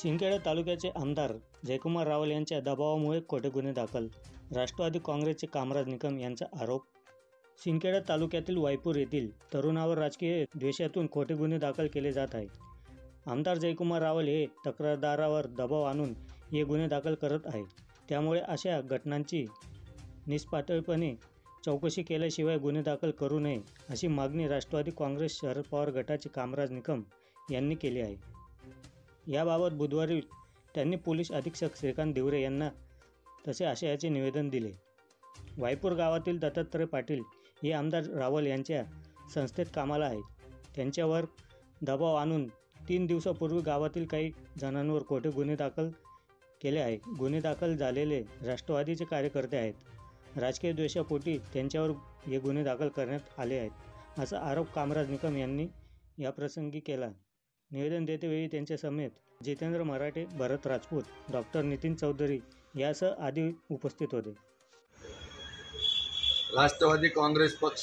सिंदखेड तालुक्याचे आमदार जयकुमार रावल यांच्या दबावामुळे खोटे गुन्हे दाखल. राष्ट्रवादी काँग्रेसचे कामराज निकम यांचा आरोप. सिंदखेड तालुक्यातील वायपूर येथील तरुणावर राजकीय द्वेषातून खोटे गुन्हे दाखल केले जात आहेत. आमदार जयकुमार रावल हे तक्रारदारावर दबाव आणून हे गुन्हे दाखल करत आहेत. त्यामुळे अशा घटनांची निष्पाटपणे चौकशी केल्याशिवाय गुन्हे दाखल करू नये अशी मागणी राष्ट्रवादी काँग्रेस शरद पवार गटाचे कामराज निकम यांनी केली आहे. याबाबत बुधवारी त्यांनी पोलीस अधीक्षक श्रीकांत दिवरे यांना तसे आशयाचे निवेदन दिले. वायपूर गावातील दत्तात्रय पाटील हे आमदार रावल यांच्या संस्थेत कामाला आहेत. त्यांच्यावर दबाव आणून 3 दिवसापूर्वी गावातील काही जणांवर खोटे गुन्हे दाखल केले आहे. गुन्हे दाखल झालेले राष्ट्रवादीचे कार्यकर्ते आहेत. राजकीय द्वेषापोटी त्यांच्यावर हे गुन्हे दाखल करण्यात आले आहेत असा आरोप कामराज निकम यांनी याप्रसंगी केला. निवेदन देतेवेळी त्यांच्या समेत जितेंद्र मराठे, भरत राजपूत, डॉक्टर नितीन चौधरी यासह आदी उपस्थित होते. राष्ट्रवादी काँग्रेस पक्ष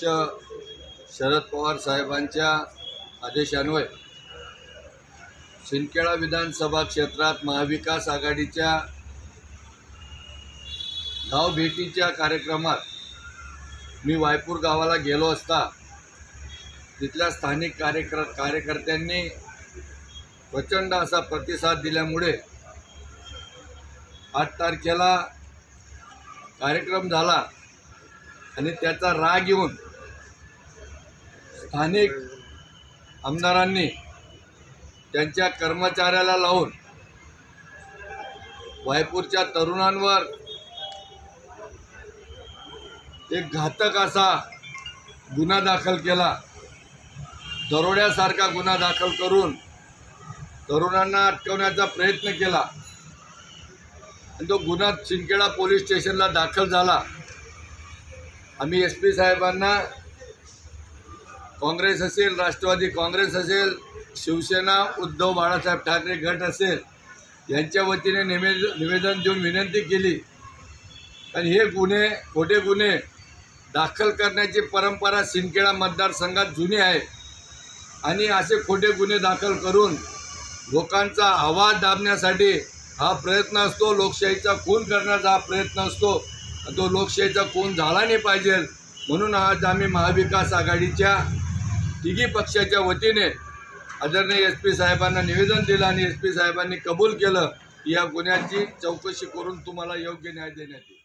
शरद पवार साहेबांच्या आदेशान्वये सिंदखेड विधानसभा क्षेत्रात महाविकास आघाडीच्या गाव भेटीच्या कार्यक्रमात मी वायपूर गावाला गेलो असता तिथल्या स्थानिक कार्यकर्त्यांनी प्रचंड असा प्रतिसाद दिल्यामुळे 8 तारखेला कार्यक्रम झाला आणि त्याचा राग येऊन स्थानिक आमदारांनी त्यांच्या कर्मचाऱ्याला लावून वायपूरच्या तरुणांवर एक घातक असा गुन्हा दाखल केला. दरोड्यासारखा गुन्हा दाखल करून तरुणांना अटकवण्याचा प्रयत्न केला आणि तो गुन्हा सिंदखेड पोलीस स्टेशनला दाखल झाला. आम्ही SP साहेबांना, काँग्रेस असेल, राष्ट्रवादी काँग्रेस असेल, शिवसेना, उद्धव बाळासाहेब ठाकरे गट असेल यांच्या वतीने निवेदन देऊन विनंती केली. आणि हे गुन्हे, खोटे गुन्हे दाखल करण्याची परंपरा सिंदखेड मतदारसंघात जुनी आहे आणि असे खोटे गुन्हे दाखल करून लोकांचा आवाज दाबण्यासाठी हा प्रयत्न असतो. लोकशाहीचा खून करण्याचा हा प्रयत्न असतो. तो लोकशाहीचा खून झाला नाही पाहिजे म्हणून आज आम्ही महाविकास आघाडीच्या तिघी पक्षाच्या वतीने आदरणीय SP साहेबांना निवेदन दिलं आणि SP साहेबांनी कबूल केलं की या गुन्ह्याची चौकशी करून तुम्हाला योग्य न्याय देण्यात येईल.